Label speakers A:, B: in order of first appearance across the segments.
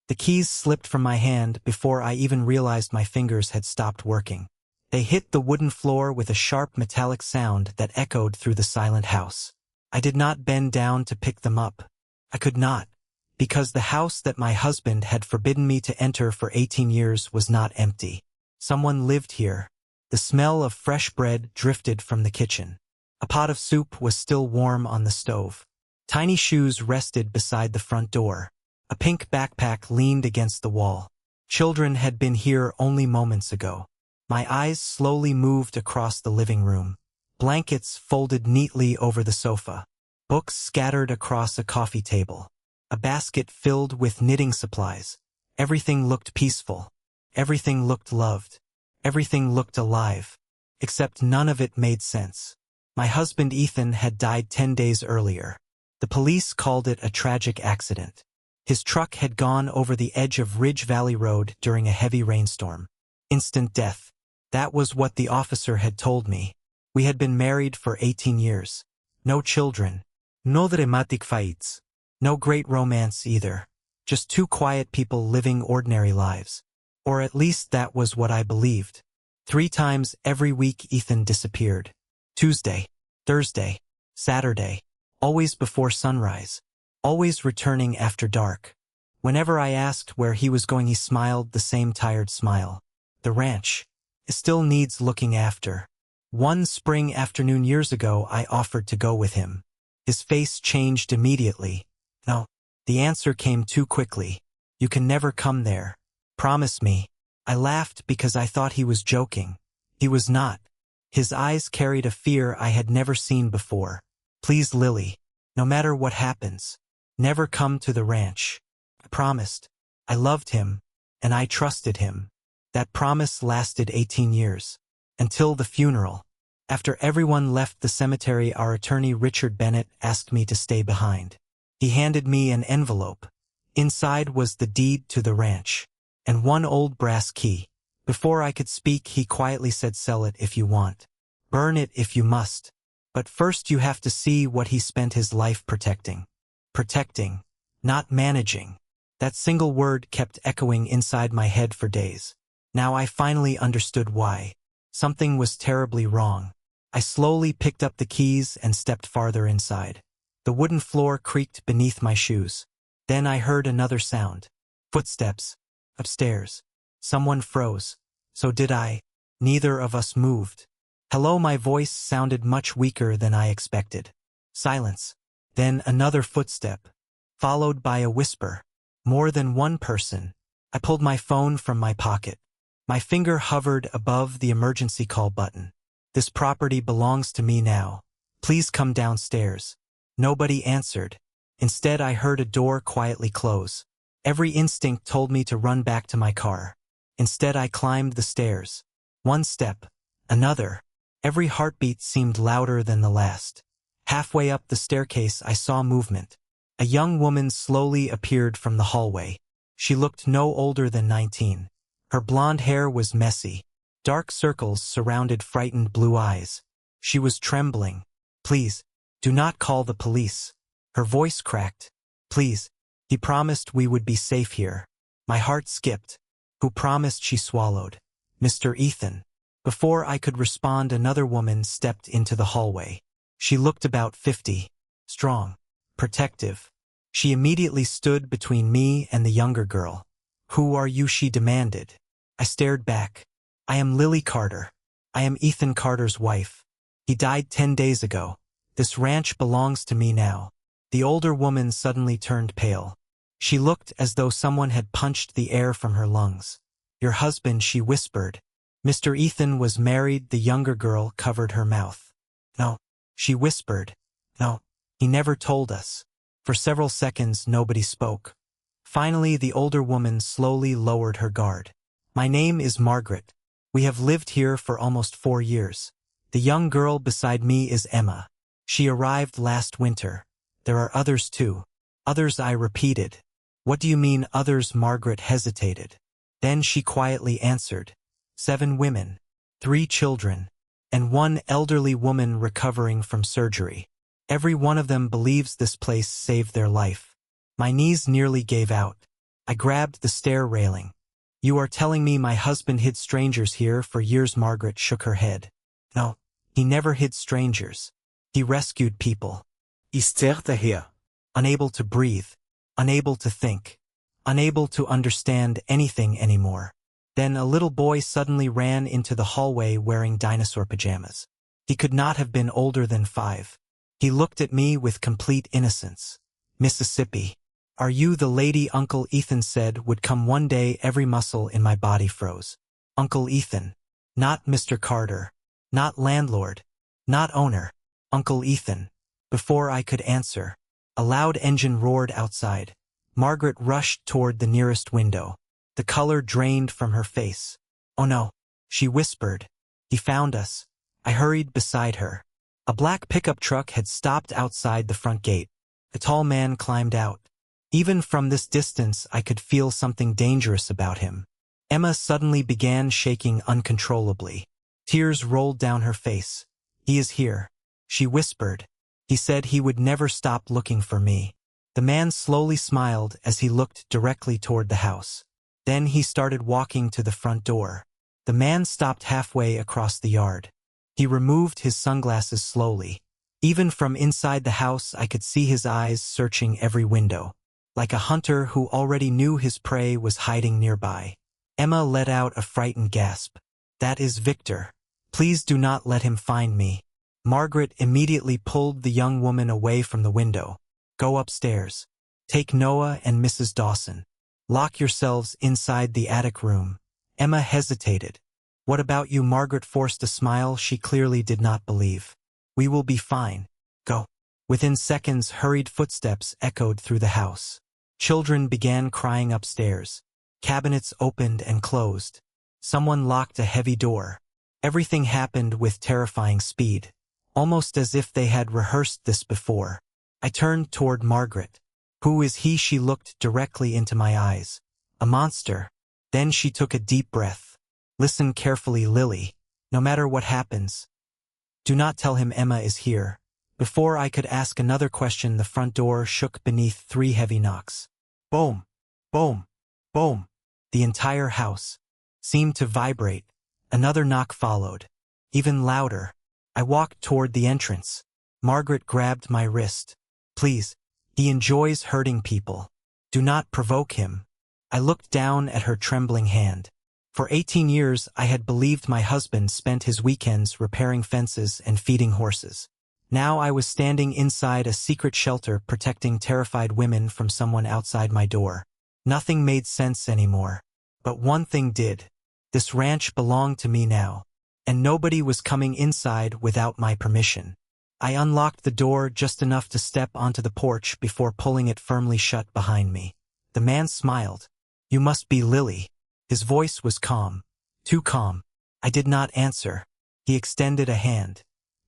A: The keys slipped from my hand before I even realized my fingers had stopped working. They hit the wooden floor with a sharp metallic sound that echoed through the silent house. I did not bend down to pick them up. I could not, because the house that my husband had forbidden me to enter for 18 years was not empty. Someone lived here. The smell of fresh bread drifted from the kitchen. A pot of soup was still warm on the stove. Tiny shoes rested beside the front door. A pink backpack leaned against the wall. Children had been here only moments ago. My eyes slowly moved across the living room. Blankets folded neatly over the sofa. Books scattered across a coffee table. A basket filled with knitting supplies. Everything looked peaceful. Everything looked loved. Everything looked alive. Except none of it made sense. My husband Ethan had died 10 days earlier. The police called it a tragic accident. His truck had gone over the edge of Ridge Valley Road during a heavy rainstorm. Instant death. That was what the officer had told me. We had been married for 18 years. No children. No dramatic fights. No great romance either. Just two quiet people living ordinary lives. Or at least that was what I believed. 3 times every week Ethan disappeared. Tuesday, Thursday, Saturday. Always before sunrise. Always returning after dark. Whenever I asked where he was going, he smiled the same tired smile. The ranch. It still needs looking after. One spring afternoon years ago I offered to go with him. His face changed immediately. No. The answer came too quickly. You can never come there. Promise me. I laughed because I thought he was joking. He was not. His eyes carried a fear I had never seen before. Please, Lily. No matter what happens. Never come to the ranch. I promised. I loved him. And I trusted him. That promise lasted 18 years. Until the funeral. After everyone left the cemetery, our attorney Richard Bennett asked me to stay behind. He handed me an envelope. Inside was the deed to the ranch. And one old brass key. Before I could speak, he quietly said, "Sell it if you want. Burn it if you must. But first you have to see what he spent his life protecting." Protecting. Not managing. That single word kept echoing inside my head for days. Now I finally understood why. Something was terribly wrong. I slowly picked up the keys and stepped farther inside. The wooden floor creaked beneath my shoes. Then I heard another sound. Footsteps. Upstairs. Someone froze. So did I. Neither of us moved. Hello, my voice sounded much weaker than I expected. Silence. Then another footstep. Followed by a whisper. More than one person. I pulled my phone from my pocket. My finger hovered above the emergency call button. This property belongs to me now. Please come downstairs. Nobody answered. Instead, I heard a door quietly close. Every instinct told me to run back to my car. Instead, I climbed the stairs. One step. Another. Every heartbeat seemed louder than the last. Halfway up the staircase, I saw movement. A young woman slowly appeared from the hallway. She looked no older than 19. Her blonde hair was messy. Dark circles surrounded frightened blue eyes. She was trembling. "Please, do not call the police." Her voice cracked. "Please. He promised we would be safe here." My heart skipped. Who promised? She swallowed. "Mr. Ethan." Before I could respond, another woman stepped into the hallway. She looked about 50. Strong. Protective. She immediately stood between me and the younger girl. "Who are you?" she demanded. I stared back. "I am Lily Carter. I am Ethan Carter's wife. He died 10 days ago. This ranch belongs to me now." The older woman suddenly turned pale. She looked as though someone had punched the air from her lungs. "Your husband," she whispered. "Mr. Ethan was married." The younger girl covered her mouth. "No," she whispered. "No, he never told us." For several seconds, nobody spoke. Finally, the older woman slowly lowered her guard. "My name is Margaret. We have lived here for almost 4 years. The young girl beside me is Emma. She arrived last winter. There are others too." "Others?" I repeated. "What do you mean, others?" Margaret hesitated. Then she quietly answered. 7 women, 3 children, and 1 elderly woman recovering from surgery. Every one of them believes this place saved their life. My knees nearly gave out. I grabbed the stair railing. You are telling me my husband hid strangers here for years? Margaret shook her head. No, he never hid strangers. He rescued people.
B: Daher.
A: Unable to breathe, unable to think, unable to understand anything anymore. Then a little boy suddenly ran into the hallway wearing dinosaur pajamas. He could not have been older than 5. He looked at me with complete innocence. Mississippi. Are you the lady Uncle Ethan said would come one day? Every muscle in my body froze. Uncle Ethan. Not Mr. Carter. Not landlord. Not owner. Uncle Ethan. Before I could answer, a loud engine roared outside. Margaret rushed toward the nearest window. The color drained from her face. Oh no, she whispered. He found us. I hurried beside her. A black pickup truck had stopped outside the front gate. A tall man climbed out. Even from this distance, I could feel something dangerous about him. Emma suddenly began shaking uncontrollably. Tears rolled down her face. He is here, she whispered. He said he would never stop looking for me. The man slowly smiled as he looked directly toward the house. Then he started walking to the front door. The man stopped halfway across the yard. He removed his sunglasses slowly. Even from inside the house, I could see his eyes searching every window. Like a hunter who already knew his prey was hiding nearby. Emma let out a frightened gasp. That is Victor. Please do not let him find me. Margaret immediately pulled the young woman away from the window. Go upstairs. Take Noah and Mrs. Dawson. Lock yourselves inside the attic room. Emma hesitated. What about you? Margaret forced a smile she clearly did not believe. We will be fine. Go. Within seconds, hurried footsteps echoed through the house. Children began crying upstairs. Cabinets opened and closed. Someone locked a heavy door. Everything happened with terrifying speed, almost as if they had rehearsed this before. I turned toward Margaret. Who is he? She looked directly into my eyes. A monster. Then she took a deep breath. Listen carefully, Lily. No matter what happens, do not tell him Emma is here. Before I could ask another question, the front door shook beneath 3 heavy knocks. Boom! Boom! Boom! The entire house seemed to vibrate. Another knock followed, even louder. I walked toward the entrance. Margaret grabbed my wrist. Please, he enjoys hurting people. Do not provoke him. I looked down at her trembling hand. For 18 years, I had believed my husband spent his weekends repairing fences and feeding horses. Now I was standing inside a secret shelter protecting terrified women from someone outside my door. Nothing made sense anymore. But one thing did. This ranch belonged to me now, and nobody was coming inside without my permission. I unlocked the door just enough to step onto the porch before pulling it firmly shut behind me. The man smiled. You must be Lily. His voice was calm. Too calm. I did not answer. He extended a hand.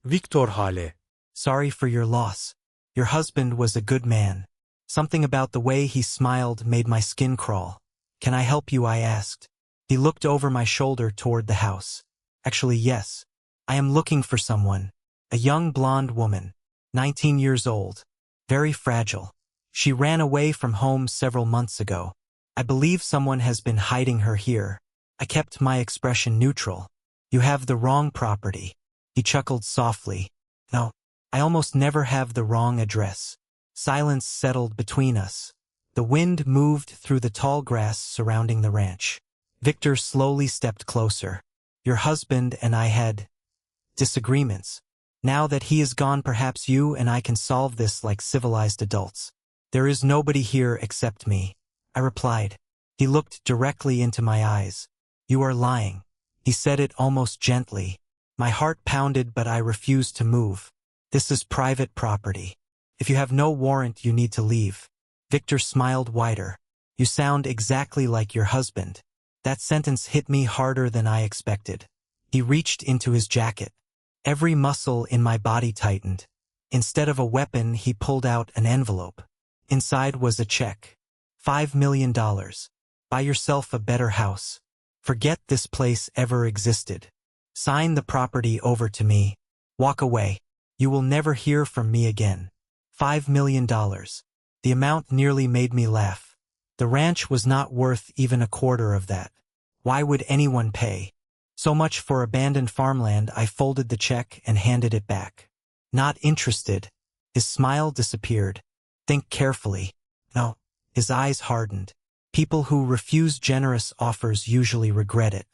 B: Victor Hale.
A: Sorry for your loss. Your husband was a good man. Something about the way he smiled made my skin crawl. Can I help you? I asked. He looked over my shoulder toward the house. Actually, yes. I am looking for someone. A young blonde woman. 19 years old. Very fragile. She ran away from home several months ago. I believe someone has been hiding her here. I kept my expression neutral. You have the wrong property. He chuckled softly. No, I almost never have the wrong address. Silence settled between us. The wind moved through the tall grass surrounding the ranch. Victor slowly stepped closer. Your husband and I had disagreements. Now that he is gone, perhaps you and I can solve this like civilized adults. There is nobody here except me. I replied. He looked directly into my eyes. You are lying. He said it almost gently. My heart pounded, but I refused to move. This is private property. If you have no warrant, you need to leave. Victor smiled wider. You sound exactly like your husband. That sentence hit me harder than I expected. He reached into his jacket. Every muscle in my body tightened. Instead of a weapon, he pulled out an envelope. Inside was a check. $5 million. Buy yourself a better house. Forget this place ever existed. Sign the property over to me. Walk away. You will never hear from me again. $5 million. The amount nearly made me laugh. The ranch was not worth even a quarter of that. Why would anyone pay so much for abandoned farmland? I folded the check and handed it back. Not interested. His smile disappeared. Think carefully. No. His eyes hardened. People who refuse generous offers usually regret it.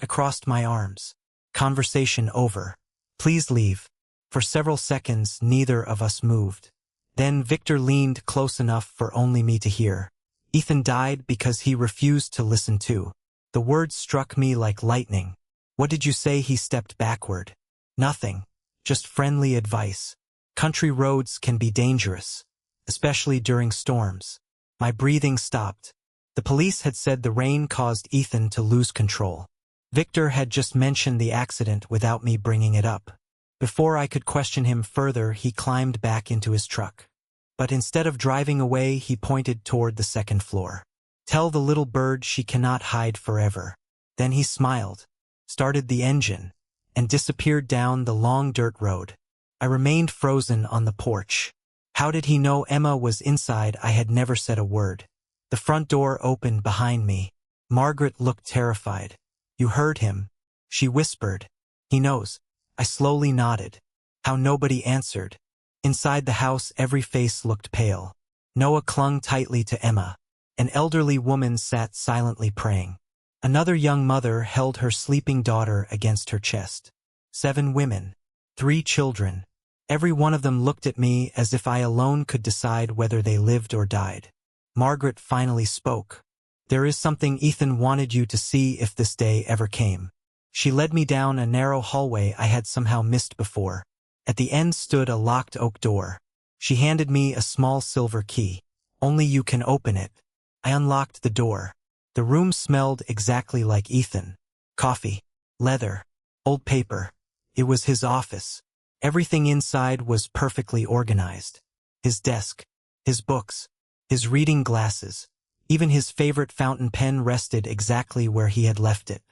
A: I crossed my arms. Conversation over. Please leave. For several seconds, neither of us moved. Then Victor leaned close enough for only me to hear. Ethan died because he refused to listen too. The words struck me like lightning. What did you say? He stepped backward. Nothing. Just friendly advice. Country roads can be dangerous, especially during storms. My breathing stopped. The police had said the rain caused Ethan to lose control. Victor had just mentioned the accident without me bringing it up. Before I could question him further, he climbed back into his truck. But instead of driving away, he pointed toward the second floor. Tell the little bird she cannot hide forever. Then he smiled, started the engine, and disappeared down the long dirt road. I remained frozen on the porch. How did he know Emma was inside? I had never said a word. The front door opened behind me. Margaret looked terrified. You heard him, she whispered. He knows. I slowly nodded. How nobody answered. Inside the house, every face looked pale. Noah clung tightly to Emma. An elderly woman sat silently praying. Another young mother held her sleeping daughter against her chest. 7 women. 3 children. Every one of them looked at me as if I alone could decide whether they lived or died. Margaret finally spoke. There is something Ethan wanted you to see if this day ever came. She led me down a narrow hallway I had somehow missed before. At the end stood a locked oak door. She handed me a small silver key. Only you can open it. I unlocked the door. The room smelled exactly like Ethan. Coffee, leather, old paper. It was his office. Everything inside was perfectly organized. His desk, his books, his reading glasses. Even his favorite fountain pen rested exactly where he had left it.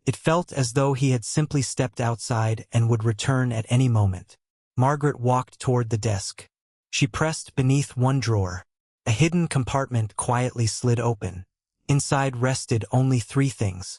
A: It felt as though he had simply stepped outside and would return at any moment. Margaret walked toward the desk. She pressed beneath one drawer. A hidden compartment quietly slid open. Inside rested only 3 things.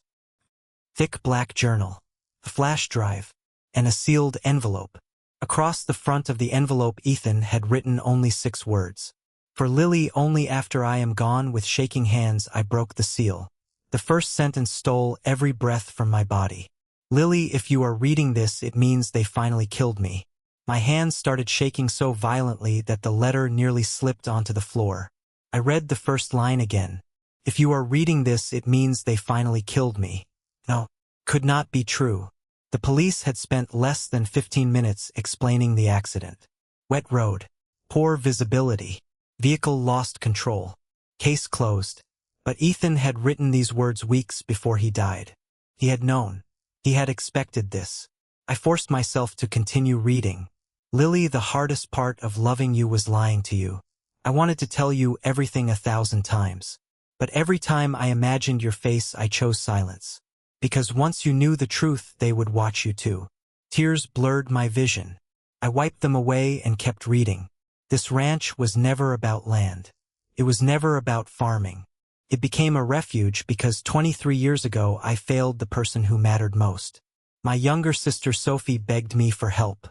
A: Thick black journal, a flash drive, and a sealed envelope. Across the front of the envelope Ethan had written only 6 words. For Lily, only after I am gone. With shaking hands I broke the seal. The first sentence stole every breath from my body. Lily, if you are reading this, it means they finally killed me. My hands started shaking so violently that the letter nearly slipped onto the floor. I read the first line again. If you are reading this, it means they finally killed me. No, could not be true. The police had spent less than 15 minutes explaining the accident. Wet road. Poor visibility. Vehicle lost control. Case closed. But Ethan had written these words weeks before he died. He had known. He had expected this. I forced myself to continue reading. Lily, the hardest part of loving you was lying to you. I wanted to tell you everything 1,000 times. But every time I imagined your face, I chose silence. Because once you knew the truth, they would watch you too. Tears blurred my vision. I wiped them away and kept reading. This ranch was never about land. It was never about farming. It became a refuge because 23 years ago I failed the person who mattered most. My younger sister Sophie begged me for help.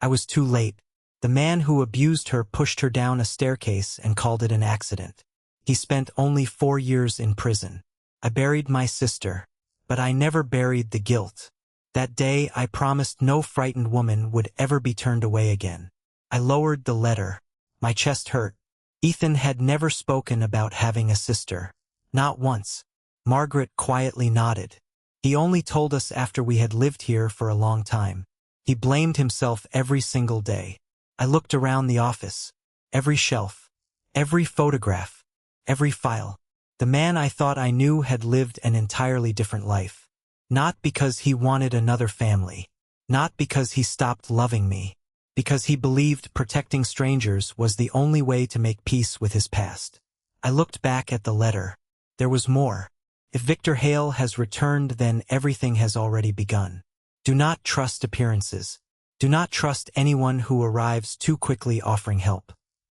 A: I was too late. The man who abused her pushed her down a staircase and called it an accident. He spent only 4 years in prison. I buried my sister, but I never buried the guilt. That day I promised no frightened woman would ever be turned away again. I lowered the letter. My chest hurt. Ethan had never spoken about having a sister. Not once. Margaret quietly nodded. He only told us after we had lived here for a long time. He blamed himself every single day. I looked around the office. Every shelf. Every photograph. Every file. The man I thought I knew had lived an entirely different life. Not because he wanted another family. Not because he stopped loving me. Because he believed protecting strangers was the only way to make peace with his past. I looked back at the letter. There was more. If Victor Hale has returned, then everything has already begun. Do not trust appearances. Do not trust anyone who arrives too quickly offering help.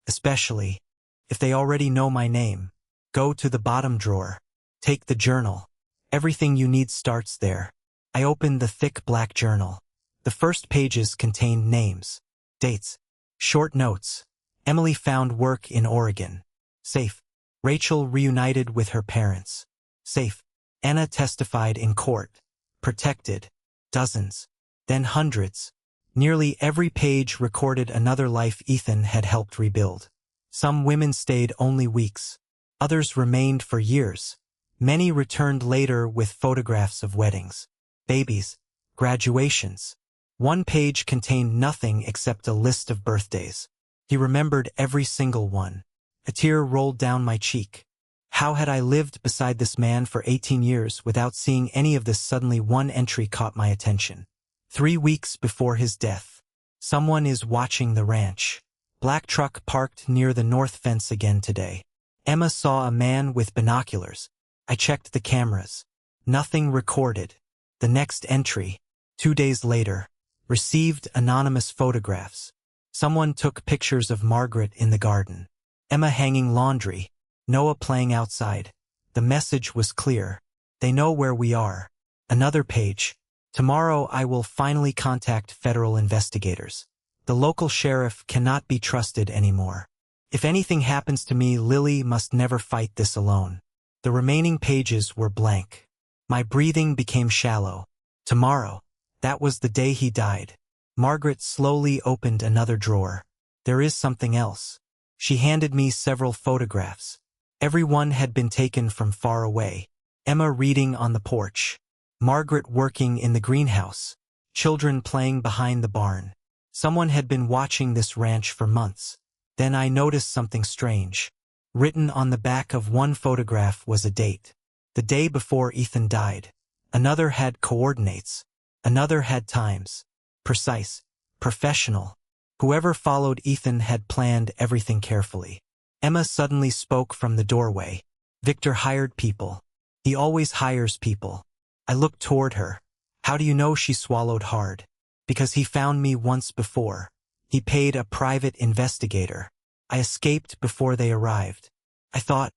A: Especially if they already know my name. Go to the bottom drawer. Take the journal. Everything you need starts there. I opened the thick black journal. The first pages contained names, dates, short notes. Emily found work in Oregon. Safe. Rachel reunited with her parents. Safe. Anna testified in court. Protected. Dozens. Then hundreds. Nearly every page recorded another life Ethan had helped rebuild. Some women stayed only weeks. Others remained for years. Many returned later with photographs of weddings, babies, graduations. One page contained nothing except a list of birthdays. He remembered every single one. A tear rolled down my cheek. How had I lived beside this man for 18 years without seeing any of this? Suddenly one entry caught my attention. 3 weeks before his death. Someone is watching the ranch. Black truck parked near the north fence again today. Emma saw a man with binoculars. I checked the cameras. Nothing recorded. The next entry, 2 days later, received anonymous photographs. Someone took pictures of Margaret in the garden. Emma hanging laundry. Noah playing outside. The message was clear. They know where we are. Another page. Tomorrow I will finally contact federal investigators. The local sheriff cannot be trusted anymore. If anything happens to me, Lily must never fight this alone. The remaining pages were blank. My breathing became shallow. Tomorrow. That was the day he died. Margaret slowly opened another drawer. There is something else. She handed me several photographs. Every one had been taken from far away. Emma reading on the porch. Margaret working in the greenhouse. Children playing behind the barn. Someone had been watching this ranch for months. Then I noticed something strange. Written on the back of one photograph was a date. The day before Ethan died. Another had coordinates. Another had times. Precise. Professional. Whoever followed Ethan had planned everything carefully. Emma suddenly spoke from the doorway. Victor hired people. He always hires people. I looked toward her. How do you know? She swallowed hard. Because he found me once before. He paid a private investigator. I escaped before they arrived. I thought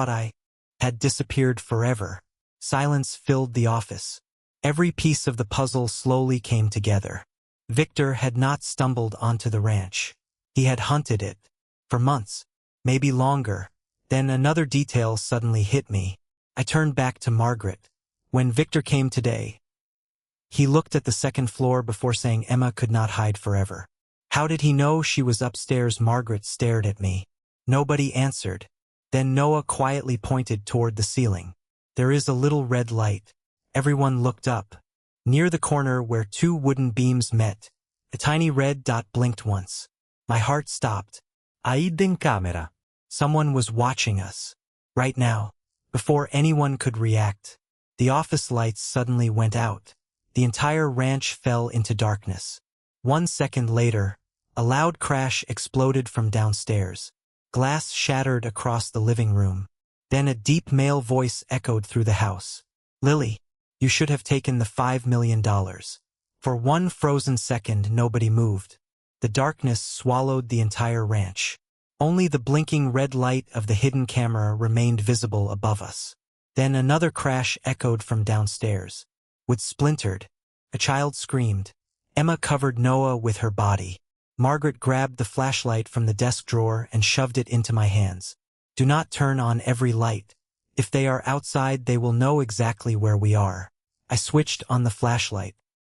A: I had disappeared forever. Silence filled the office. Every piece of the puzzle slowly came together. Victor had not stumbled onto the ranch. He had hunted it. For months. Maybe longer. Then another detail suddenly hit me. I turned back to Margaret. When Victor came today, he looked at the second floor before saying Emma could not hide forever. How did he know she was upstairs? Margaret stared at me. Nobody answered. Then Noah quietly pointed toward the ceiling. There is a little red light. Everyone looked up. Near the corner where 2 wooden beams met, a tiny red dot blinked once. My heart stopped.
B: Aid in camera.
A: Someone was watching us. Right now. Before anyone could react, the office lights suddenly went out. The entire ranch fell into darkness. 1 second later, a loud crash exploded from downstairs. Glass shattered across the living room. Then a deep male voice echoed through the house. Lily, you should have taken the $5 million. For 1 frozen second, nobody moved. The darkness swallowed the entire ranch. Only the blinking red light of the hidden camera remained visible above us. Then another crash echoed from downstairs. Wood splintered. A child screamed. Emma covered Noah with her body. Margaret grabbed the flashlight from the desk drawer and shoved it into my hands. Do not turn on every light. If they are outside, they will know exactly where we are. I switched on the flashlight.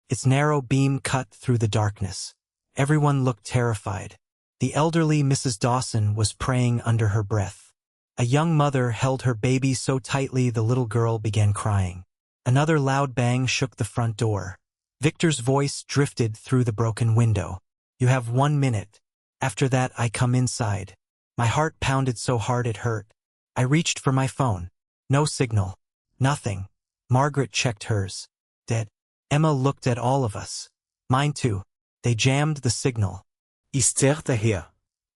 A: Its narrow beam cut through the darkness. Everyone looked terrified. The elderly Mrs. Dawson was praying under her breath. A young mother held her baby so tightly the little girl began crying. Another loud bang shook the front door. Victor's voice drifted through the broken window. You have 1 minute. After that, I come inside. My heart pounded so hard it hurt. I reached for my phone. No signal. Nothing. Margaret checked hers. Dead. Emma looked at all of us. Mine too. They jammed the signal.
B: Is here.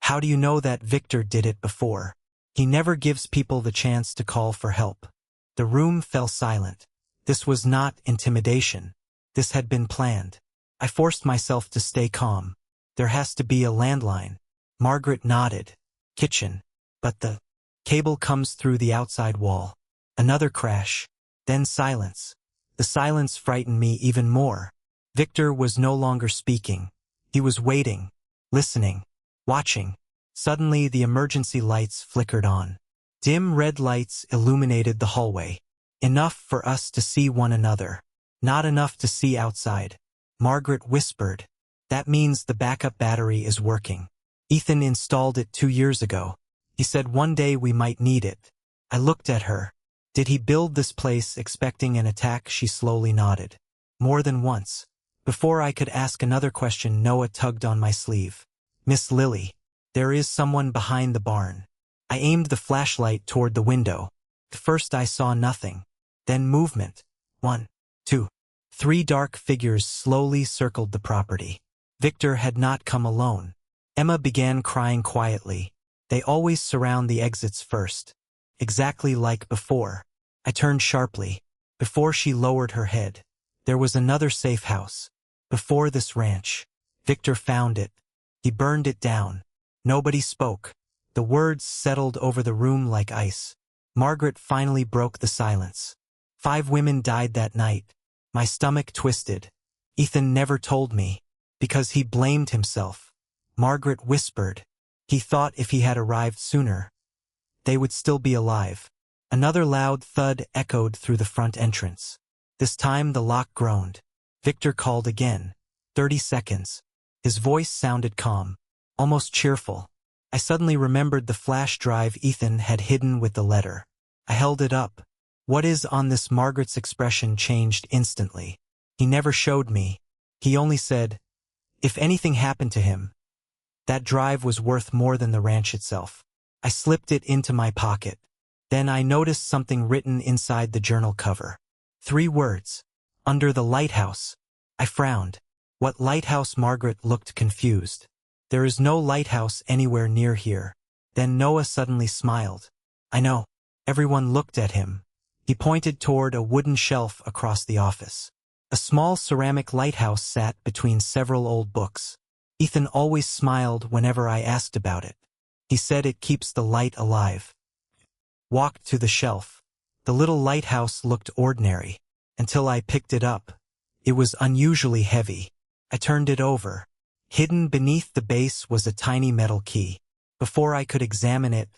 A: How do you know that? Victor did it before? He never gives people the chance to call for help. The room fell silent. This was not intimidation. This had been planned. I forced myself to stay calm. There has to be a landline. Margaret nodded. Kitchen. But the Cable comes through the outside wall. Another crash. Then silence. The silence frightened me even more. Victor was no longer speaking. He was waiting, listening, watching. Suddenly the emergency lights flickered on. Dim red lights illuminated the hallway. Enough for us to see one another. Not enough to see outside. Margaret whispered, "That means the backup battery is working. Ethan installed it 2 years ago. He said one day we might need it." I looked at her. Did he build this place expecting an attack? She slowly nodded. More than once. Before I could ask another question, Noah tugged on my sleeve. "Miss Lily, there is someone behind the barn." I aimed the flashlight toward the window. At first I saw nothing. Then movement. 1, 2, 3 dark figures slowly circled the property. Victor had not come alone. Emma began crying quietly. They always surround the exits first. Exactly like before. I turned sharply. Before she lowered her head. There was another safe house. Before this ranch. Victor found it. He burned it down. Nobody spoke. The words settled over the room like ice. Margaret finally broke the silence. 5 women died that night. My stomach twisted. Ethan never told me. Because he blamed himself. Margaret whispered. He thought if he had arrived sooner, they would still be alive. Another loud thud echoed through the front entrance. This time the lock groaned. Victor called again. 30 seconds. His voice sounded calm, almost cheerful. I suddenly remembered the flash drive Ethan had hidden with the letter. I held it up. "What is on this?" Margaret's expression changed instantly. "He never showed me. He only said, if anything happened to him." That drive was worth more than the ranch itself. I slipped it into my pocket. Then I noticed something written inside the journal cover. 3 words. "Under the lighthouse." I frowned. "What lighthouse?" Margaret looked confused. "There is no lighthouse anywhere near here." Then Noah suddenly smiled. "I know." Everyone looked at him. He pointed toward a wooden shelf across the office. A small ceramic lighthouse sat between several old books. Ethan always smiled whenever I asked about it. He said it keeps the light alive. Walked to the shelf. The little lighthouse looked ordinary, until I picked it up. It was unusually heavy. I turned it over. Hidden beneath the base was a tiny metal key. Before I could examine it,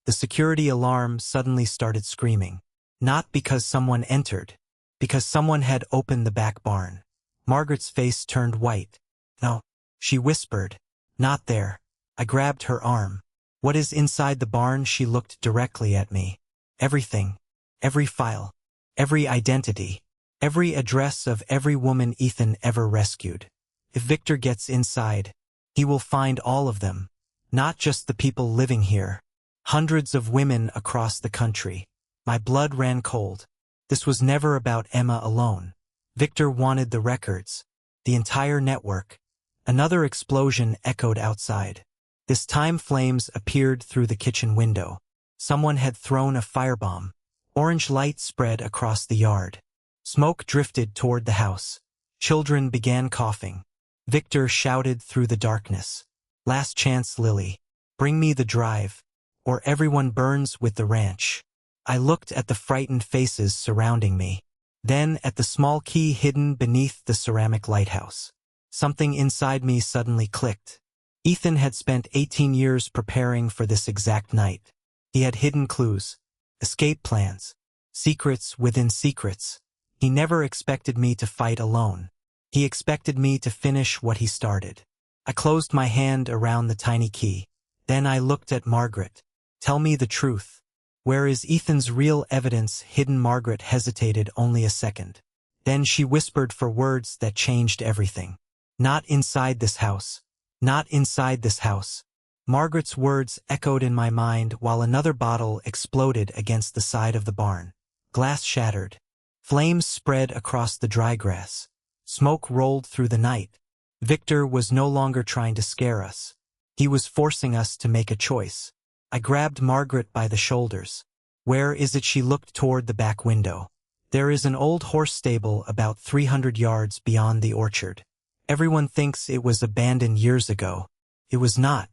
A: the security alarm suddenly started screaming. Not because someone entered, because someone had opened the back barn. Margaret's face turned white. "No," she whispered. "Not there." I grabbed her arm. "What is inside the barn?" She looked directly at me. "Everything. Every file. Every identity. Every address of every woman Ethan ever rescued. If Victor gets inside, he will find all of them. Not just the people living here. Hundreds of women across the country." My blood ran cold. This was never about Emma alone. Victor wanted the records. The entire network. Another explosion echoed outside. This time flames appeared through the kitchen window. Someone had thrown a firebomb. Orange light spread across the yard. Smoke drifted toward the house. Children began coughing. Victor shouted through the darkness. "Last chance, Lily. Bring me the drive, or everyone burns with the ranch." I looked at the frightened faces surrounding me. Then at the small key hidden beneath the ceramic lighthouse. Something inside me suddenly clicked. Ethan had spent 18 years preparing for this exact night. He had hidden clues, escape plans, secrets within secrets. He never expected me to fight alone. He expected me to finish what he started. I closed my hand around the tiny key. Then I looked at Margaret. "Tell me the truth. Where is Ethan's real evidence hidden?" Margaret hesitated only a second. Then she whispered for words that changed everything. "Not inside this house. Not inside this house." Margaret's words echoed in my mind while another bottle exploded against the side of the barn. Glass shattered. Flames spread across the dry grass. Smoke rolled through the night. Victor was no longer trying to scare us. He was forcing us to make a choice. I grabbed Margaret by the shoulders. "Where is it?" She looked toward the back window. "There is an old horse stable about 300 yards beyond the orchard. Everyone thinks it was abandoned years ago. It was not.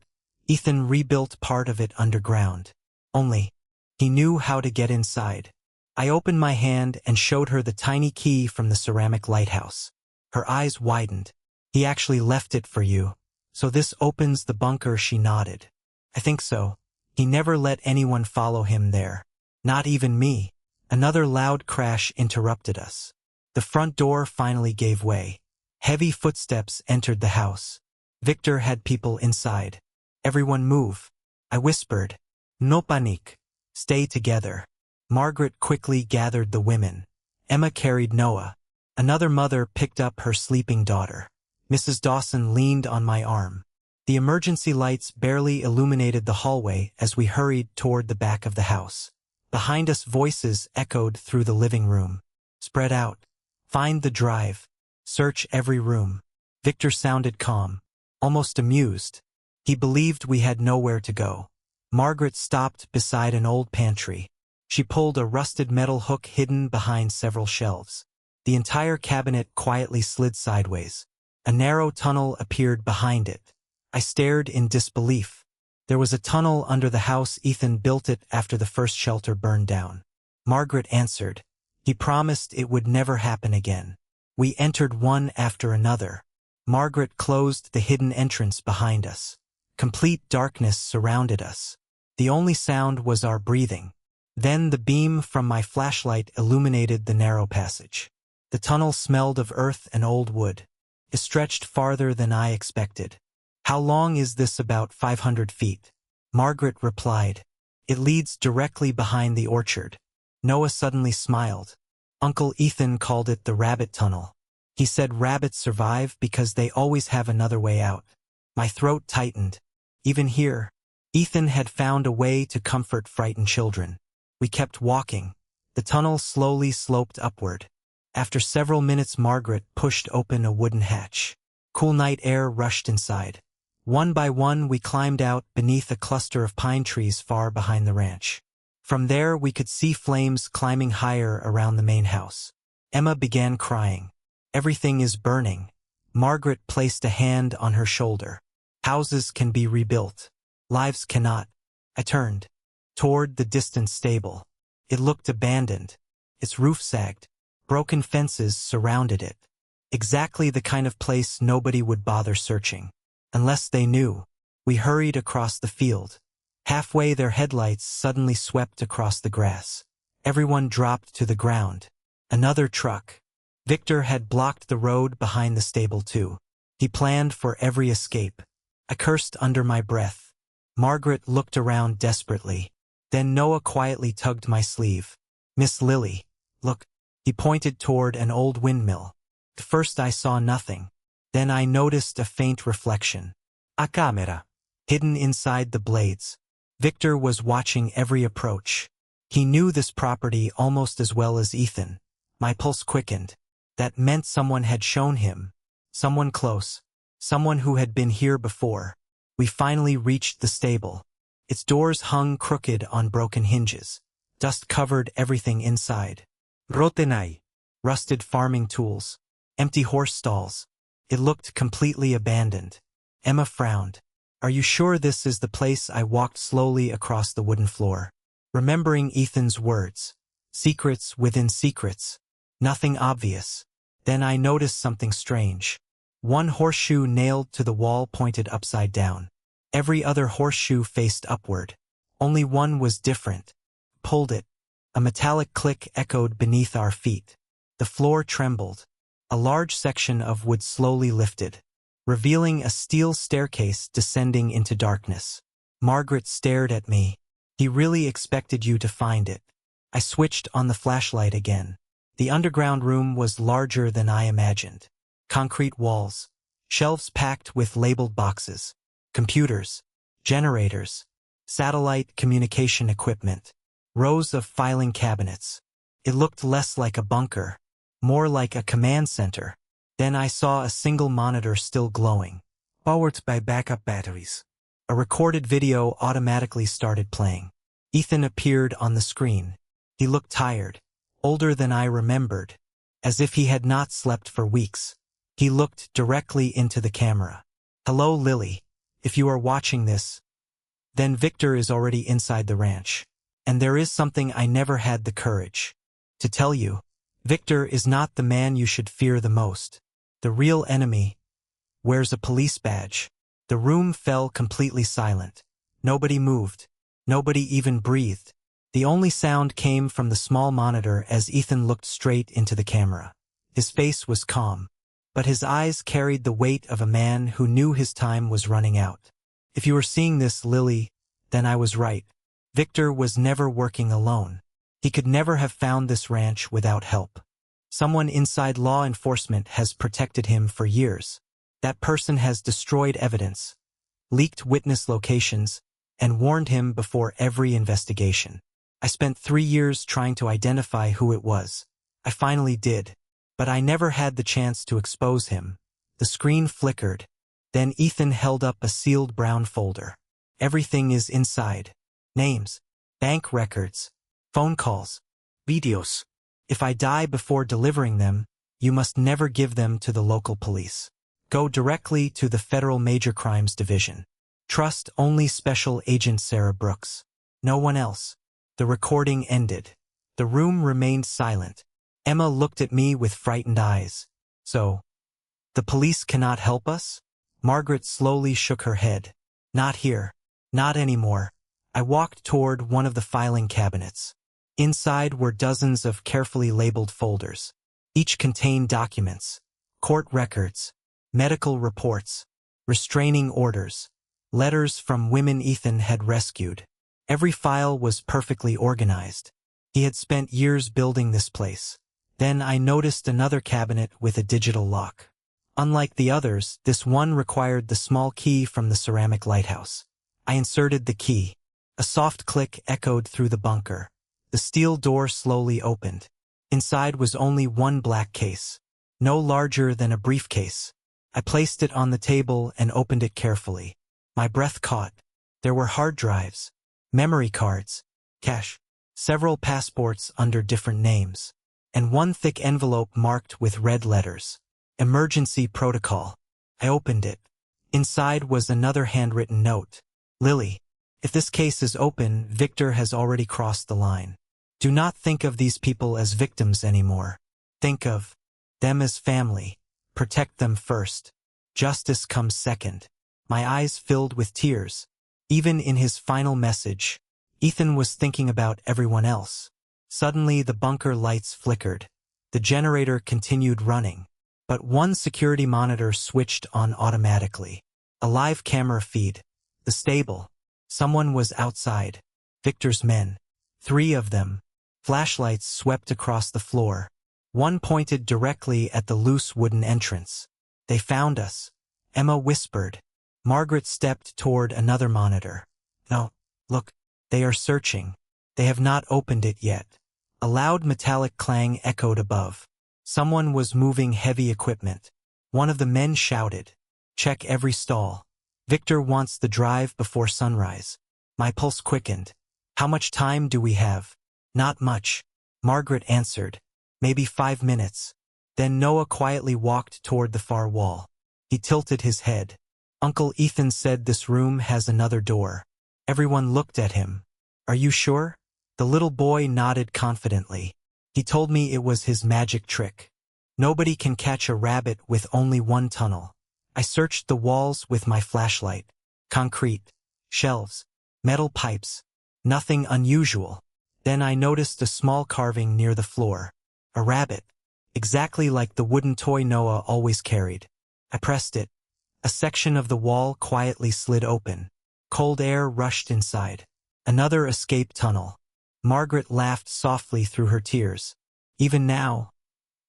A: Ethan rebuilt part of it underground. Only, He knew how to get inside. I opened my hand and showed her the tiny key from the ceramic lighthouse. Her eyes widened. He actually left it for you. So this opens the bunker, she nodded. I think so. He never let anyone follow him there. Not even me. Another loud crash interrupted us. The front door finally gave way. Heavy footsteps entered the house. Victor had people inside. Everyone move. I whispered. No panique. Stay together. Margaret quickly gathered the women. Emma carried Noah. Another mother picked up her sleeping daughter. Mrs. Dawson leaned on my arm. The emergency lights barely illuminated the hallway as we hurried toward the back of the house. Behind us, voices echoed through the living room. Spread out. Find the drive. Search every room. Victor sounded calm, almost amused. He believed we had nowhere to go. Margaret stopped beside an old pantry. She pulled a rusted metal hook hidden behind several shelves. The entire cabinet quietly slid sideways. A narrow tunnel appeared behind it. I stared in disbelief. There was a tunnel under the house. Ethan built it after the first shelter burned down. Margaret answered. He promised it would never happen again. We entered one after another. Margaret closed the hidden entrance behind us. Complete darkness surrounded us. The only sound was our breathing. Then the beam from my flashlight illuminated the narrow passage. The tunnel smelled of earth and old wood. It stretched farther than I expected. How long is this? About 500 feet. Margaret replied. It leads directly behind the orchard. Noah suddenly smiled. Uncle Ethan called it the rabbit tunnel. He said rabbits survive because they always have another way out. My throat tightened. Even here, Ethan had found a way to comfort frightened children. We kept walking. The tunnel slowly sloped upward. After several minutes, Margaret pushed open a wooden hatch. Cool night air rushed inside. One by one, we climbed out beneath a cluster of pine trees far behind the ranch. From there, we could see flames climbing higher around the main house. Emma began crying. Everything is burning. Margaret placed a hand on her shoulder. Houses can be rebuilt. Lives cannot. I turned toward the distant stable. It looked abandoned. Its roof sagged. Broken fences surrounded it. Exactly the kind of place nobody would bother searching. Unless they knew. We hurried across the field. Halfway, their headlights suddenly swept across the grass. Everyone dropped to the ground. Another truck. Victor had blocked the road behind the stable too. He planned for every escape. I cursed under my breath. Margaret looked around desperately. Then Noah quietly tugged my sleeve. Miss Lily, look. He pointed toward an old windmill. At first I saw nothing. Then I noticed a faint reflection. A camera. Hidden inside the blades. Victor was watching every approach. He knew this property almost as well as Ethan. My pulse quickened. That meant someone had shown him. Someone close. Someone who had been here before. We finally reached the stable. Its doors hung crooked on broken hinges. Dust covered everything inside. Rotenai. Rusted farming tools. Empty horse stalls. It looked completely abandoned. Emma frowned. Are you sure this is the place? I walked slowly across the wooden floor, remembering Ethan's words. Secrets within secrets. Nothing obvious. Then I noticed something strange. One horseshoe nailed to the wall pointed upside down. Every other horseshoe faced upward. Only one was different. Pulled it. A metallic click echoed beneath our feet. The floor trembled. A large section of wood slowly lifted, revealing a steel staircase descending into darkness. Margaret stared at me. He really expected you to find it. I switched on the flashlight again. The underground room was larger than I imagined. Concrete walls. Shelves packed with labeled boxes. Computers. Generators. Satellite communication equipment. Rows of filing cabinets. It looked less like a bunker, more like a command center. Then I saw a single monitor still glowing, powered by backup batteries. A recorded video automatically started playing. Ethan appeared on the screen. He looked tired, older than I remembered, as if he had not slept for weeks. He looked directly into the camera. Hello, Lily. If you are watching this, then Victor is already inside the ranch. And there is something I never had the courage to tell you. Victor is not the man you should fear the most. The real enemy wears a police badge. The room fell completely silent. Nobody moved. Nobody even breathed. The only sound came from the small monitor as Ethan looked straight into the camera. His face was calm, but his eyes carried the weight of a man who knew his time was running out. If you were seeing this, Lily, then I was right. Victor was never working alone. He could never have found this ranch without help. Someone inside law enforcement has protected him for years. That person has destroyed evidence, leaked witness locations, and warned him before every investigation. I spent 3 years trying to identify who it was. I finally did, but I never had the chance to expose him. The screen flickered. Then Ethan held up a sealed brown folder. Everything is inside. Names, bank records, phone calls, videos. If I die before delivering them, you must never give them to the local police. Go directly to the Federal Major Crimes Division. Trust only Special Agent Sarah Brooks. No one else. The recording ended. The room remained silent. Emma looked at me with frightened eyes. So, the police cannot help us? Margaret slowly shook her head. Not here. Not anymore. I walked toward one of the filing cabinets. Inside were dozens of carefully labeled folders. Each contained documents, court records, medical reports, restraining orders, letters from women Ethan had rescued. Every file was perfectly organized. He had spent years building this place. Then I noticed another cabinet with a digital lock. Unlike the others, this one required the small key from the ceramic lighthouse. I inserted the key. A soft click echoed through the bunker. The steel door slowly opened. Inside was only one black case, no larger than a briefcase. I placed it on the table and opened it carefully. My breath caught. There were hard drives, memory cards, cash, several passports under different names, and one thick envelope marked with red letters. Emergency protocol. I opened it. Inside was another handwritten note. Lily, if this case is open, Victor has already crossed the line. Do not think of these people as victims anymore. Think of them as family. Protect them first. Justice comes second. My eyes filled with tears. Even in his final message, Ethan was thinking about everyone else. Suddenly the bunker lights flickered. The generator continued running. But one security monitor switched on automatically. A live camera feed. The stable. Someone was outside. Victor's men. 3 of them. Flashlights swept across the floor. One pointed directly at the loose wooden entrance. They found us. Emma whispered. Margaret stepped toward another monitor. No, look, they are searching. They have not opened it yet. A loud metallic clang echoed above. Someone was moving heavy equipment. One of the men shouted, "Check every stall. Victor wants the drive before sunrise." My pulse quickened. How much time do we have? Not much, Margaret answered. Maybe 5 minutes. Then Noah quietly walked toward the far wall. He tilted his head. Uncle Ethan said this room has another door. Everyone looked at him. Are you sure? The little boy nodded confidently. He told me it was his magic trick. Nobody can catch a rabbit with only one tunnel. I searched the walls with my flashlight. Concrete, shelves, metal pipes. Nothing unusual. Then I noticed a small carving near the floor. A rabbit. Exactly like the wooden toy Noah always carried. I pressed it. A section of the wall quietly slid open. Cold air rushed inside. Another escape tunnel. Margaret laughed softly through her tears. Even now,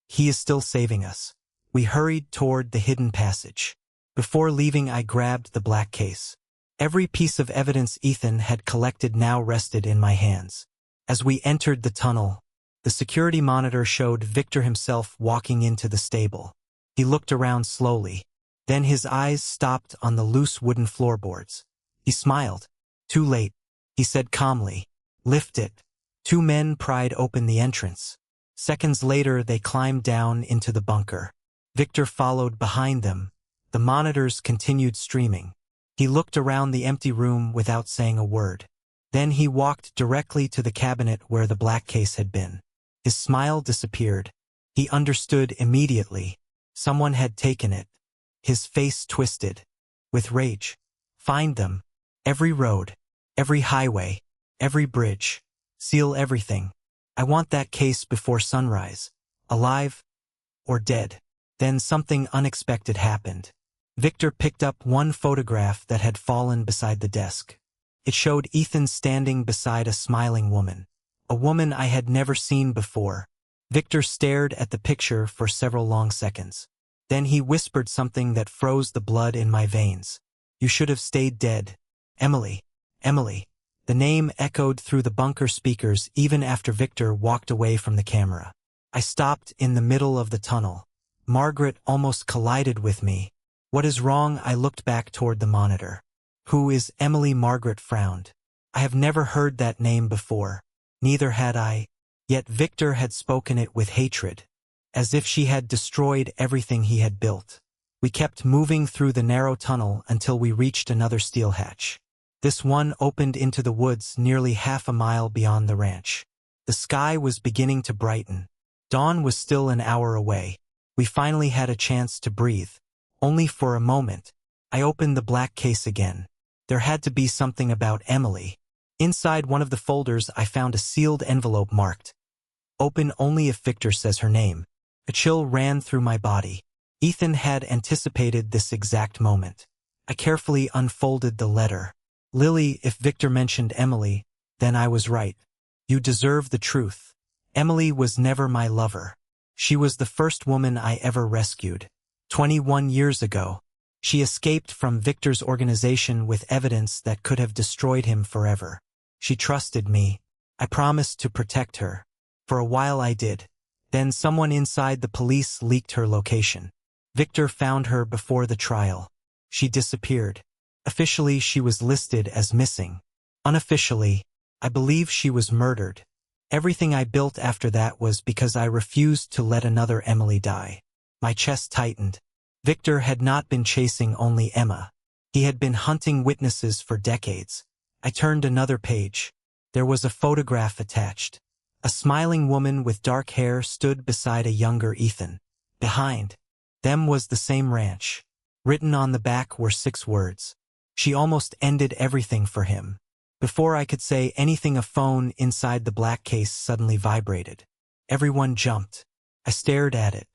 A: he is still saving us. We hurried toward the hidden passage. Before leaving, I grabbed the black case. Every piece of evidence Ethan had collected now rested in my hands. As we entered the tunnel, the security monitor showed Victor himself walking into the stable. He looked around slowly. Then his eyes stopped on the loose wooden floorboards. He smiled. Too late, he said calmly. Lift it. 2 men pried open the entrance. Seconds later, they climbed down into the bunker. Victor followed behind them. The monitors continued streaming. He looked around the empty room without saying a word. Then he walked directly to the cabinet where the black case had been. His smile disappeared. He understood immediately. Someone had taken it. His face twisted. With rage. Find them. Every road. Every highway. Every bridge. Seal everything. I want that case before sunrise. Alive or dead. Then something unexpected happened. Victor picked up one photograph that had fallen beside the desk. It showed Ethan standing beside a smiling woman. A woman I had never seen before. Victor stared at the picture for several long seconds. Then he whispered something that froze the blood in my veins. You should have stayed dead. Emily. Emily. The name echoed through the bunker speakers even after Victor walked away from the camera. I stopped in the middle of the tunnel. Margaret almost collided with me. What is wrong? I looked back toward the monitor. Who is Emily? Margaret frowned. I have never heard that name before. Neither had I. Yet Victor had spoken it with hatred, as if she had destroyed everything he had built. We kept moving through the narrow tunnel until we reached another steel hatch. This one opened into the woods nearly half a mile beyond the ranch. The sky was beginning to brighten. Dawn was still an hour away. We finally had a chance to breathe. Only for a moment. I opened the black case again. There had to be something about Emily. Inside one of the folders I found a sealed envelope marked, "Open only if Victor says her name." A chill ran through my body. Ethan had anticipated this exact moment. I carefully unfolded the letter. Lily, if Victor mentioned Emily, then I was right. You deserve the truth. Emily was never my lover. She was the first woman I ever rescued. 21 years ago. She escaped from Victor's organization with evidence that could have destroyed him forever. She trusted me. I promised to protect her. For a while I did. Then someone inside the police leaked her location. Victor found her before the trial. She disappeared. Officially, she was listed as missing. Unofficially, I believe she was murdered. Everything I built after that was because I refused to let another Emily die. My chest tightened. Victor had not been chasing only Emma. He had been hunting witnesses for decades. I turned another page. There was a photograph attached. A smiling woman with dark hair stood beside a younger Ethan. Behind them was the same ranch. Written on the back were 6 words. She almost ended everything for him. Before I could say anything, a phone inside the black case suddenly vibrated. Everyone jumped. I stared at it.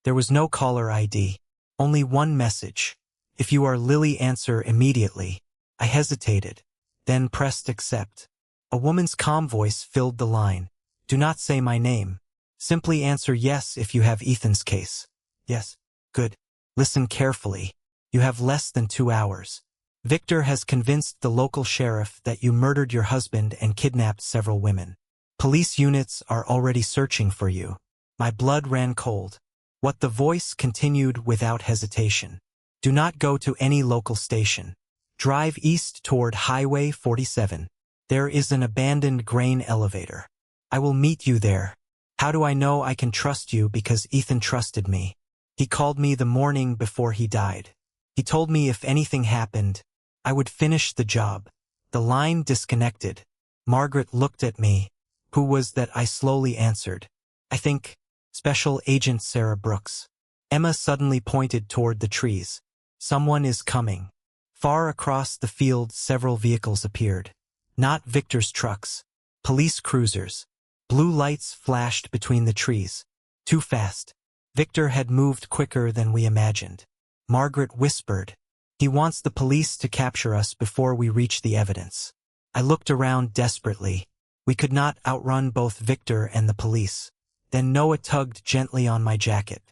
A: There was no caller ID. Only one message. If you are Lily, answer immediately. I hesitated, then pressed accept. A woman's calm voice filled the line. Do not say my name. Simply answer yes if you have Ethan's case. Yes. Good. Listen carefully. You have less than 2 hours. Victor has convinced the local sheriff that you murdered your husband and kidnapped several women. Police units are already searching for you. My blood ran cold. What the voice continued without hesitation. Do not go to any local station. Drive east toward Highway 47. There is an abandoned grain elevator. I will meet you there. How do I know I can trust you? Because Ethan trusted me. He called me the morning before he died. He told me if anything happened, I would finish the job. The line disconnected. Margaret looked at me. Who was that? I slowly answered. I think, Special Agent Sarah Brooks. Emma suddenly pointed toward the trees. Someone is coming. Far across the field, several vehicles appeared. Not Victor's trucks. Police cruisers. Blue lights flashed between the trees. Too fast. Victor had moved quicker than we imagined. Margaret whispered. He wants the police to capture us before we reach the evidence. I looked around desperately. We could not outrun both Victor and the police. Then Noah tugged gently on my jacket.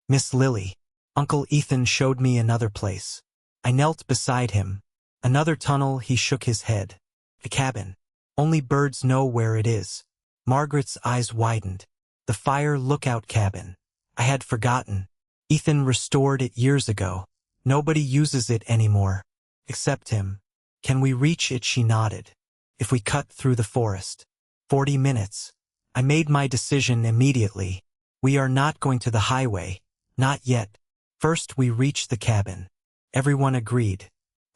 A: Miss Lily. Uncle Ethan showed me another place. I knelt beside him. Another tunnel. He shook his head. A cabin. Only birds know where it is. Margaret's eyes widened. The fire lookout cabin. I had forgotten. Ethan restored it years ago. Nobody uses it anymore. Except him. Can we reach it? She nodded. If we cut through the forest. 40 minutes. I made my decision immediately. We are not going to the highway. Not yet. First we reach the cabin. Everyone agreed.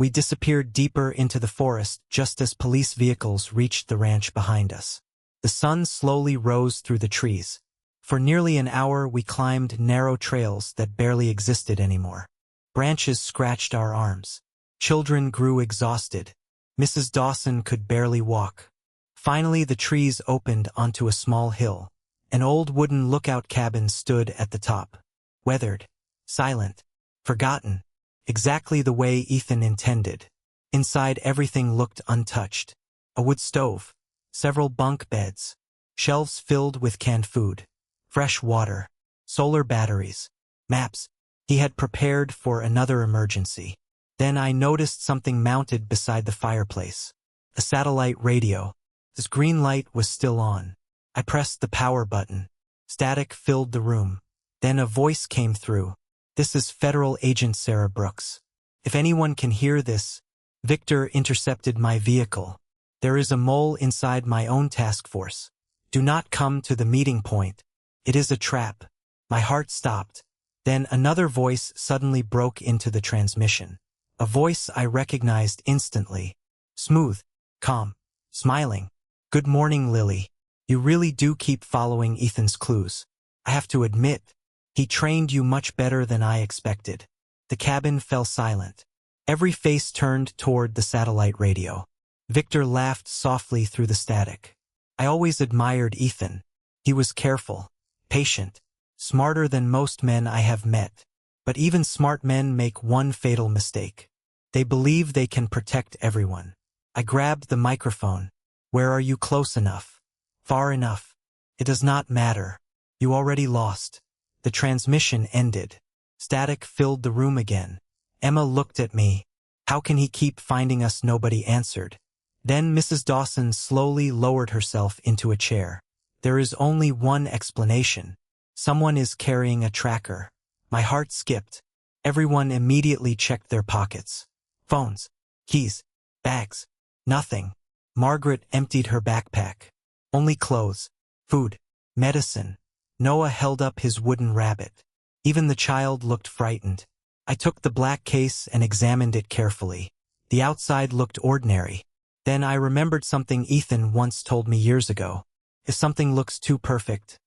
A: We disappeared deeper into the forest just as police vehicles reached the ranch behind us. The sun slowly rose through the trees. For nearly an hour we climbed narrow trails that barely existed anymore. Branches scratched our arms. Children grew exhausted. Mrs. Dawson could barely walk. Finally the trees opened onto a small hill. An old wooden lookout cabin stood at the top. Weathered, silent, forgotten, exactly the way Ethan intended. Inside everything looked untouched. A wood stove, several bunk beds, shelves filled with canned food, fresh water, solar batteries, maps. He had prepared for another emergency. Then I noticed something mounted beside the fireplace. A satellite radio. This green light was still on. I pressed the power button. Static filled the room. Then a voice came through. "This is Federal Agent Sarah Brooks. If anyone can hear this, Victor intercepted my vehicle. There is a mole inside my own task force. Do not come to the meeting point. It is a trap." My heart stopped. Then another voice suddenly broke into the transmission. A voice I recognized instantly. Smooth, calm, smiling. "Good morning, Lily. You really do keep following Ethan's clues. I have to admit, he trained you much better than I expected." The cabin fell silent. Every face turned toward the satellite radio. Victor laughed softly through the static. "I always admired Ethan. He was careful, patient, smarter than most men I have met. But even smart men make one fatal mistake. They believe they can protect everyone." I grabbed the microphone. "Where are you close enough? Far enough? It does not matter. You already lost." The transmission ended. Static filled the room again. Emma looked at me. "How can he keep finding us?" Nobody answered. Then Mrs. Dawson slowly lowered herself into a chair. "There is only one explanation. Someone is carrying a tracker." My heart skipped. Everyone immediately checked their pockets. Phones, keys, bags, nothing. Margaret emptied her backpack. Only clothes, food, medicine. Noah held up his wooden rabbit. Even the child looked frightened. I took the black case and examined it carefully. The outside looked ordinary. Then I remembered something Ethan once told me years ago. If something looks too perfect,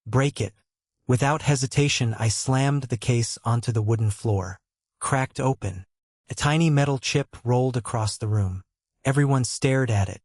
A: break it. Without hesitation, I slammed the case onto the wooden floor. Cracked open. A tiny metal chip rolled across the room. Everyone stared at it.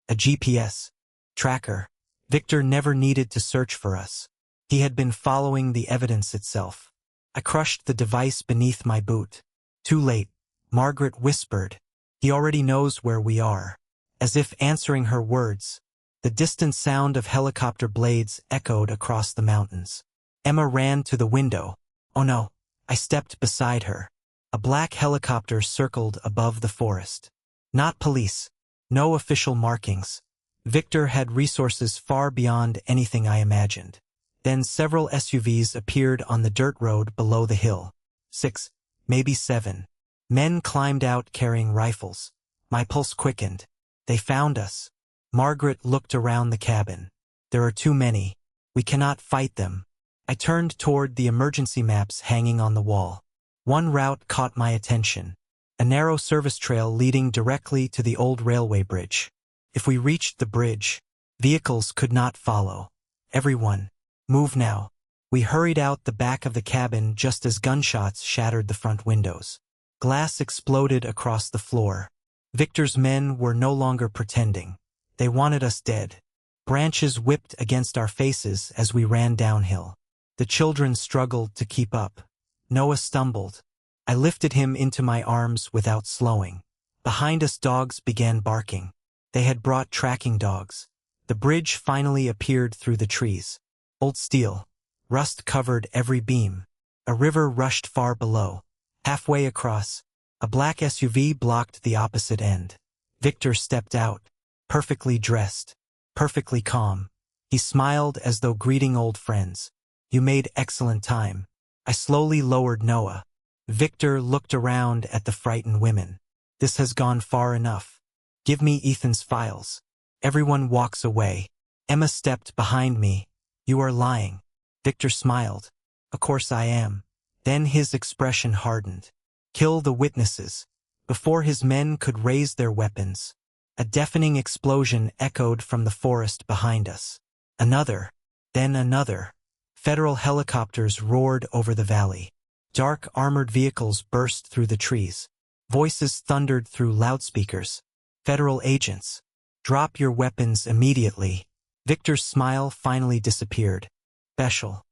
A: A GPS tracker. Victor never needed to search for us. He had been following the evidence itself. I crushed the device beneath my boot. "Too late," Margaret whispered. "He already knows where we are." As if answering her words, the distant sound of helicopter blades echoed across the mountains. Emma ran to the window. "Oh no." I stepped beside her. A black helicopter circled above the forest. Not police. No official markings. Victor had resources far beyond anything I imagined. Then several SUVs appeared on the dirt road below the hill. 6, maybe 7. Men climbed out carrying rifles. My pulse quickened. They found us. Margaret looked around the cabin. "There are too many. We cannot fight them." I turned toward the emergency maps hanging on the wall. One route caught my attention. A narrow service trail leading directly to the old railway bridge. If we reached the bridge, vehicles could not follow. "Everyone, move now." We hurried out the back of the cabin just as gunshots shattered the front windows. Glass exploded across the floor. Victor's men were no longer pretending. They wanted us dead. Branches whipped against our faces as we ran downhill. The children struggled to keep up. Noah stumbled. I lifted him into my arms without slowing. Behind us, dogs began barking. They had brought tracking dogs. The bridge finally appeared through the trees. Old steel. Rust covered every beam. A river rushed far below. Halfway across, a black SUV blocked the opposite end. Victor stepped out, perfectly dressed, perfectly calm. He smiled as though greeting old friends. "You made excellent time." I slowly lowered Noah. Victor looked around at the frightened women. "This has gone far enough. Give me Ethan's files." Everyone walks away. Emma stepped behind me. "You are lying." Victor smiled. "Of course I am." Then his expression hardened. "Kill the witnesses, Before his men could raise their weapons, a deafening explosion echoed from the forest behind us. Another, then another. Federal helicopters roared over the valley. Dark armored vehicles burst through the trees. Voices thundered through loudspeakers. Federal agents, drop your weapons immediately. Victor's smile finally disappeared. Special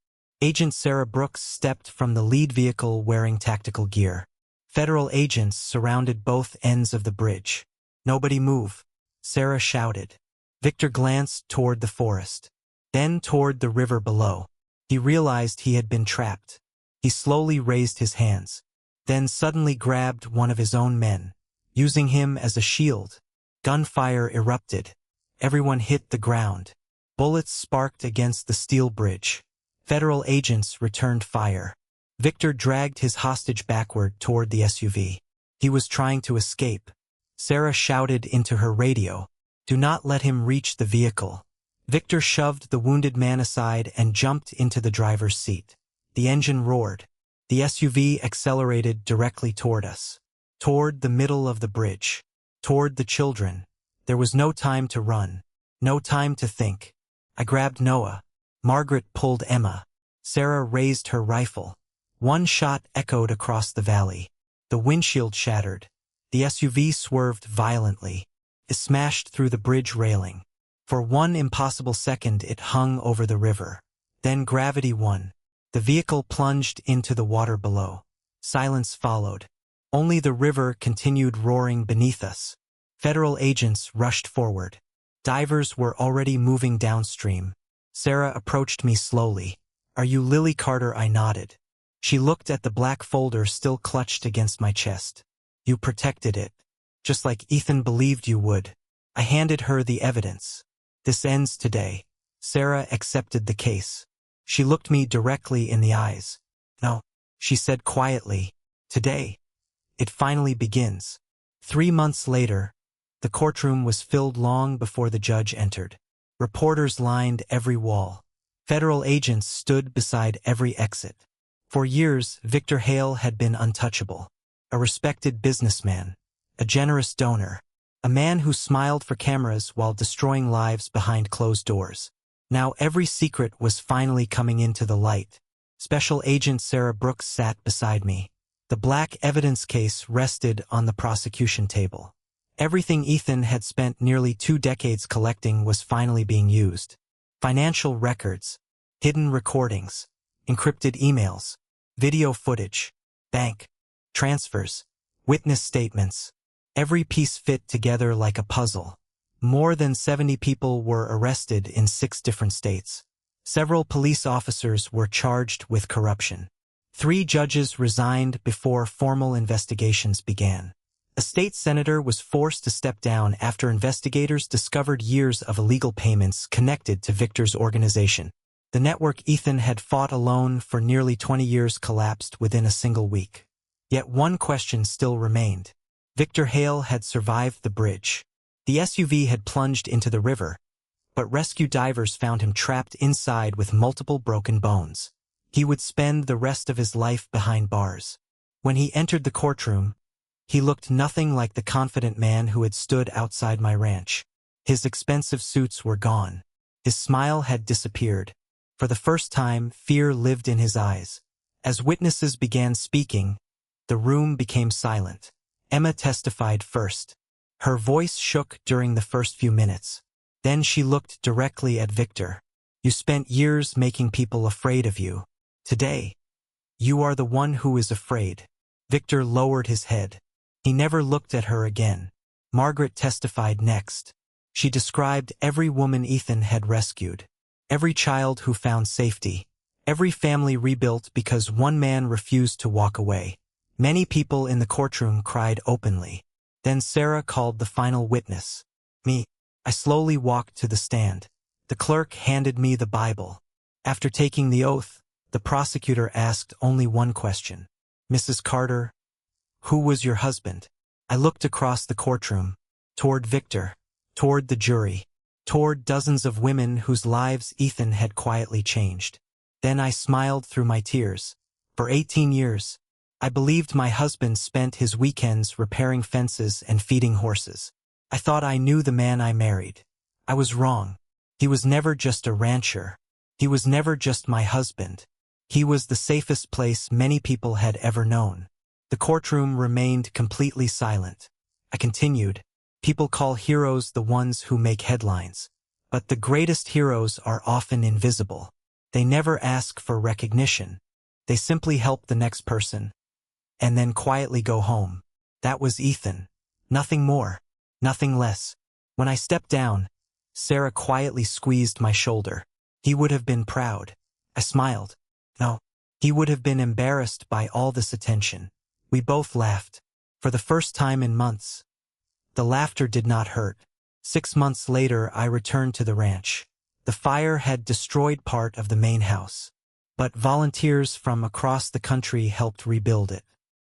A: Agent Sarah Brooks stepped from the lead vehicle wearing tactical gear. Federal agents surrounded both ends of the bridge. Nobody move, Sarah shouted. Victor glanced toward the forest, then toward the river below. He realized he had been trapped. He slowly raised his hands, then suddenly grabbed one of his own men, using him as a shield. Gunfire erupted. Everyone hit the ground. Bullets sparked against the steel bridge. Federal agents returned fire. Victor dragged his hostage backward toward the SUV. He was trying to escape. Sarah shouted into her radio, "Do not let him reach the vehicle." Victor shoved the wounded man aside and jumped into the driver's seat. The engine roared. The SUV accelerated directly toward us, toward the middle of the bridge, toward the children. There was no time to run, no time to think. I grabbed Noah. Margaret pulled Emma. Sarah raised her rifle. One shot echoed across the valley. The windshield shattered. The SUV swerved violently. It smashed through the bridge railing. For one impossible second it hung over the river. Then gravity won. The vehicle plunged into the water below. Silence followed. Only the river continued roaring beneath us. Federal agents rushed forward. Divers were already moving downstream. Sarah approached me slowly. "Are you Lily Carter?" I nodded. She looked at the black folder still clutched against my chest. "You protected it, just like Ethan believed you would." I handed her the evidence. "This ends today." Sarah accepted the case. She looked me directly in the eyes. "No," she said quietly. "Today, it finally begins." 3 months later, the courtroom was filled long before the judge entered. Reporters lined every wall. Federal agents stood beside every exit. For years, Victor Hale had been untouchable. A respected businessman, a generous donor, a man who smiled for cameras while destroying lives behind closed doors. Now every secret was finally coming into the light. Special Agent Sarah Brooks sat beside me. The black evidence case rested on the prosecution table. Everything Ethan had spent nearly 2 decades collecting was finally being used. Financial records, hidden recordings, encrypted emails, video footage, bank transfers, witness statements. Every piece fit together like a puzzle. More than 70 people were arrested in 6 different states. Several police officers were charged with corruption. 3 judges resigned before formal investigations began. A state senator was forced to step down after investigators discovered years of illegal payments connected to Victor's organization. The network Ethan had fought alone for nearly 20 years collapsed within a single week. Yet one question still remained. Victor Hale had survived the bridge. The SUV had plunged into the river, but rescue divers found him trapped inside with multiple broken bones. He would spend the rest of his life behind bars. When he entered the courtroom, he looked nothing like the confident man who had stood outside my ranch. His expensive suits were gone. His smile had disappeared. For the first time, fear lived in his eyes. As witnesses began speaking, the room became silent. Emma testified first. Her voice shook during the first few minutes. Then she looked directly at Victor. "You spent years making people afraid of you. Today, you are the one who is afraid." Victor lowered his head. He never looked at her again. Margaret testified next. She described every woman Ethan had rescued, every child who found safety, every family rebuilt because one man refused to walk away. Many people in the courtroom cried openly. Then Sarah called the final witness. Me. I slowly walked to the stand. The clerk handed me the Bible. After taking the oath, the prosecutor asked only one question. "Mrs. Carter, who was your husband?" I looked across the courtroom, toward Victor, toward the jury, toward dozens of women whose lives Ethan had quietly changed. Then I smiled through my tears. For 18 years, I believed my husband spent his weekends repairing fences and feeding horses. I thought I knew the man I married. I was wrong. He was never just a rancher. He was never just my husband. He was the safest place many people had ever known. The courtroom remained completely silent. I continued. People call heroes the ones who make headlines. But the greatest heroes are often invisible. They never ask for recognition. They simply help the next person, and then quietly go home. That was Ethan. Nothing more. Nothing less. When I stepped down, Sarah quietly squeezed my shoulder. He would have been proud. I smiled. No. He would have been embarrassed by all this attention. We both laughed. For the first time in months. The laughter did not hurt. 6 months later, I returned to the ranch. The fire had destroyed part of the main house. But volunteers from across the country helped rebuild it.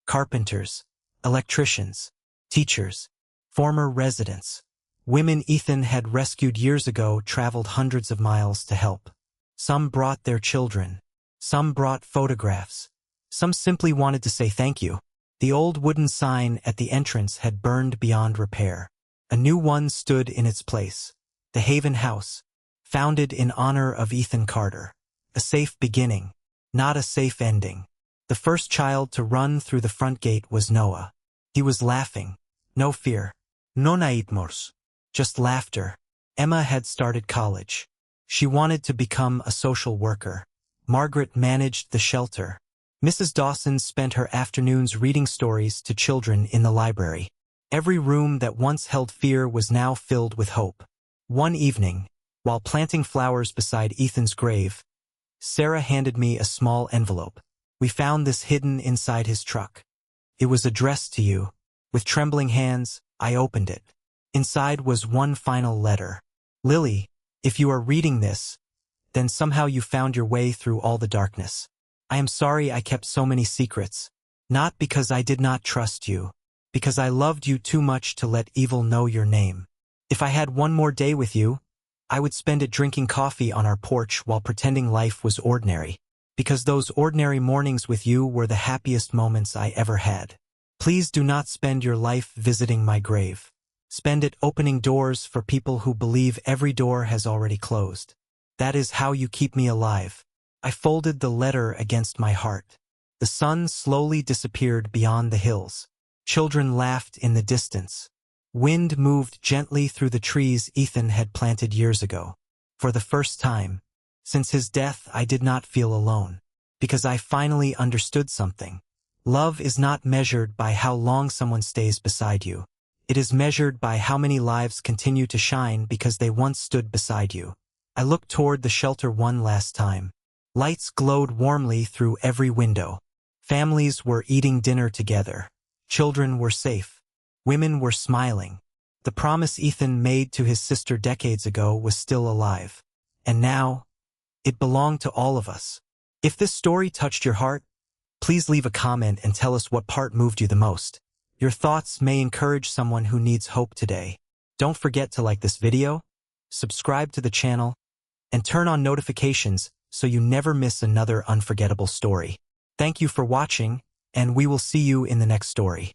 A: Carpenters, electricians, teachers, former residents. Women Ethan had rescued years ago traveled hundreds of miles to help. Some brought their children. Some brought photographs. Some simply wanted to say thank you. The old wooden sign at the entrance had burned beyond repair. A new one stood in its place. The Haven House, founded in honor of Ethan Carter. A safe beginning, not a safe ending. The first child to run through the front gate was Noah. He was laughing. No fear. No nightmares. Just laughter. Emma had started college. She wanted to become a social worker. Margaret managed the shelter. Mrs. Dawson spent her afternoons reading stories to children in the library. Every room that once held fear was now filled with hope. One evening, while planting flowers beside Ethan's grave, Sarah handed me a small envelope. We found this hidden inside his truck. It was addressed to you. With trembling hands, I opened it. Inside was one final letter. Lily, if you are reading this, then somehow you found your way through all the darkness. I am sorry I kept so many secrets. Not because I did not trust you, because I loved you too much to let evil know your name. If I had one more day with you, I would spend it drinking coffee on our porch while pretending life was ordinary, because those ordinary mornings with you were the happiest moments I ever had. Please do not spend your life visiting my grave. Spend it opening doors for people who believe every door has already closed. That is how you keep me alive. I folded the letter against my heart. The sun slowly disappeared beyond the hills. Children laughed in the distance. Wind moved gently through the trees Ethan had planted years ago. For the first time, since his death, I did not feel alone. Because I finally understood something. Love is not measured by how long someone stays beside you. It is measured by how many lives continue to shine because they once stood beside you. I looked toward the shelter one last time. Lights glowed warmly through every window. Families were eating dinner together. Children were safe. Women were smiling. The promise Ethan made to his sister decades ago was still alive. And now, it belonged to all of us. If this story touched your heart, please leave a comment and tell us what part moved you the most. Your thoughts may encourage someone who needs hope today. Don't forget to like this video, subscribe to the channel, and turn on notifications so you never miss another unforgettable story. Thank you for watching, and we will see you in the next story.